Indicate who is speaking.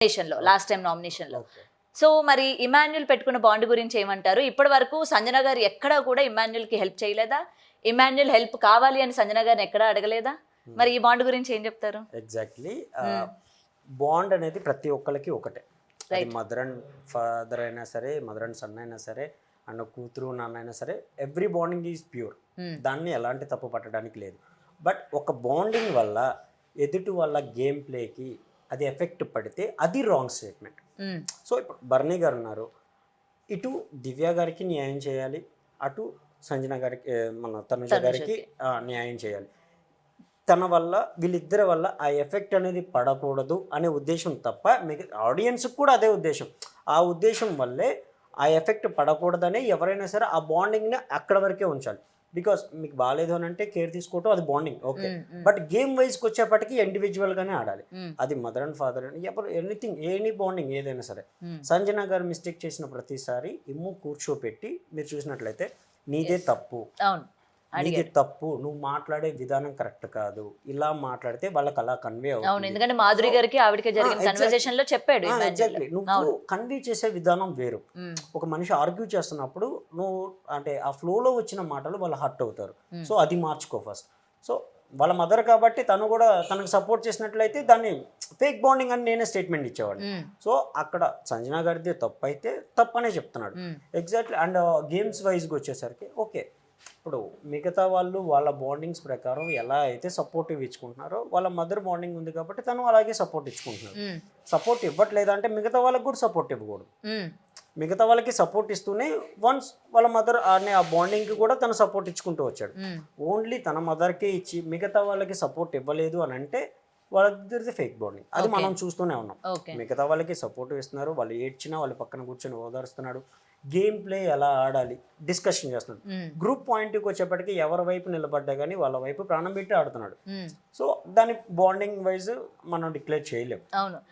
Speaker 1: నామినేషన్లో last time నామినేషన్లో. So మరి ఇమాన్యుల్ పెట్టుకున్న బాండ్ గురించి ఏమంటారు? ఇప్పటి వరకు సంజన గారు ఎక్కడా కూడా ఇమాన్యుల్కి హెల్ప్ చేయలేదా? ఇమాన్యుల్ హెల్ప్ కావాలి అని సంజన గారిని ఎక్కడా అడగలేదా? మరి ఈ బాండ్ గురించి ఏం చెప్తారు?
Speaker 2: ఎగ్జాక్ట్లీ బాండ్ అనేది ప్రతి ఒక్కరికి ఒకటే. అది మదర్ అండ్ ఫాదర్ అయినా సరే, మదర్ అండ్ సన్ అయినా సరే, అండ్ కూతురు నాన్న అయినా సరే, ఎవ్రీ బాండింగ్ ఈజ్ ప్యూర్. దాన్ని ఎలాంటి తప్పు పట్టడానికి లేదు. బట్ ఒక బాండింగ్ వల్ల ఎదుటి వాళ్ళ గేమ్ ప్లేకి అది ఎఫెక్ట్ పడితే అది రాంగ్ స్టేట్మెంట్. సో ఇప్పుడు బర్నీ గారు ఉన్నారు, ఇటు దివ్య గారికి న్యాయం చేయాలి, అటు సంజన గారికి మన తనుజ గారికి న్యాయం చేయాలి. తన వల్ల వీళ్ళిద్దరి వల్ల ఆ ఎఫెక్ట్ అనేది పడకూడదు అనే ఉద్దేశం తప్ప మిగతా ఆడియన్స్కి కూడా అదే ఉద్దేశం. ఆ ఉద్దేశం వల్లే ఆ ఎఫెక్ట్ పడకూడదని ఎవరైనా సరే ఆ బాండింగ్ని అక్కడ వరకే ఉంచాలి. బికాస్ మీకు బాగాలేదు అని అంటే కేర్ తీసుకోవటం అది బాండింగ్ ఓకే. బట్ గేమ్ వైజ్కి వచ్చేప్పటికి ఇండివిజువల్గానే ఆడాలి. అది మదర్ అండ్ ఫాదర్ అని ఎవరు ఎనీథింగ్ ఎనీ బాండింగ్ ఏదైనా సరే. సంజన గారు మిస్టేక్ చేసిన ప్రతిసారి ఇమ్ము కూర్చోపెట్టి మీరు చూసినట్లయితే నీదే తప్పు, నీది తప్పు, నువ్వు మాట్లాడే విధానం కరెక్ట్ కాదు, ఇలా మాట్లాడితే వాళ్ళకి అలా కన్వే అవుతుంది.
Speaker 1: ఎందుకంటే మాధురి గారికి ఆవిడకి జరిగిన కన్వర్సేషన్ లో చెప్పాడు.
Speaker 2: ఎగ్జాక్ట్లీ నువ్వు కన్వే చేసే విధానం వేరు. ఒక మనిషి ఆర్గ్యూ చేస్తున్నప్పుడు నువ్వు అంటే ఆ ఫ్లోలో వచ్చిన మాటలు వాళ్ళు హర్ట్ అవుతారు. సో అది మార్చుకో ఫస్ట్. సో వాళ్ళ మదర్ కాబట్టి తను కూడా తనకు సపోర్ట్ చేసినట్లయితే దాన్ని ఫేక్ బాండింగ్ అని నేనే స్టేట్మెంట్ ఇచ్చేవాడు. సో అక్కడ సంజన గారిది తప్పు అయితే తప్పనే చెప్తున్నాడు. ఎగ్జాక్ట్లీ. అండ్ గేమ్స్ వైజ్గా వచ్చేసరికి ఓకే, ఇప్పుడు మిగతా వాళ్ళు వాళ్ళ బాండింగ్స్ ప్రకారం ఎలా అయితే సపోర్టివ్ ఇచ్చుకుంటున్నారో వాళ్ళ మదర్ బాండింగ్ ఉంది కాబట్టి తను అలాగే సపోర్ట్ ఇచ్చుకుంటున్నారు. సపోర్ట్ ఇవ్వట్లేదంటే మిగతా వాళ్ళకి కూడా సపోర్ట్ ఇవ్వకూడదు. మిగతా వాళ్ళకి సపోర్ట్ ఇస్తూనే వన్స్ వాళ్ళ మదర్ అనే ఆ బాండింగ్కి కూడా తను సపోర్ట్ ఇచ్చుకుంటూ వచ్చాడు. ఓన్లీ తన మదర్కే ఇచ్చి మిగతా వాళ్ళకి సపోర్ట్ ఇవ్వలేదు అని అంటే వాళ్ళిద్దరిది ఫేక్ బాండింగ్. అది మనం చూస్తూనే ఉన్నాం. మిగతా వాళ్ళకి సపోర్ట్ ఇస్తున్నారు, వాళ్ళు ఏడ్చినా వాళ్ళ పక్కన కూర్చొని ఓదారుస్తున్నాడు, గేమ్ ప్లే ఎలా ఆడాలి డిస్కషన్ చేస్తున్నాడు. గ్రూప్ పాయింట్కి వచ్చేప్పటికి ఎవరి వైపు నిలబడ్డా కానీ వాళ్ళ వైపు ప్రాణం పెట్టి ఆడుతున్నాడు. సో దాని బాండింగ్ వైజ్ మనం డిక్లేర్ చేయలేము.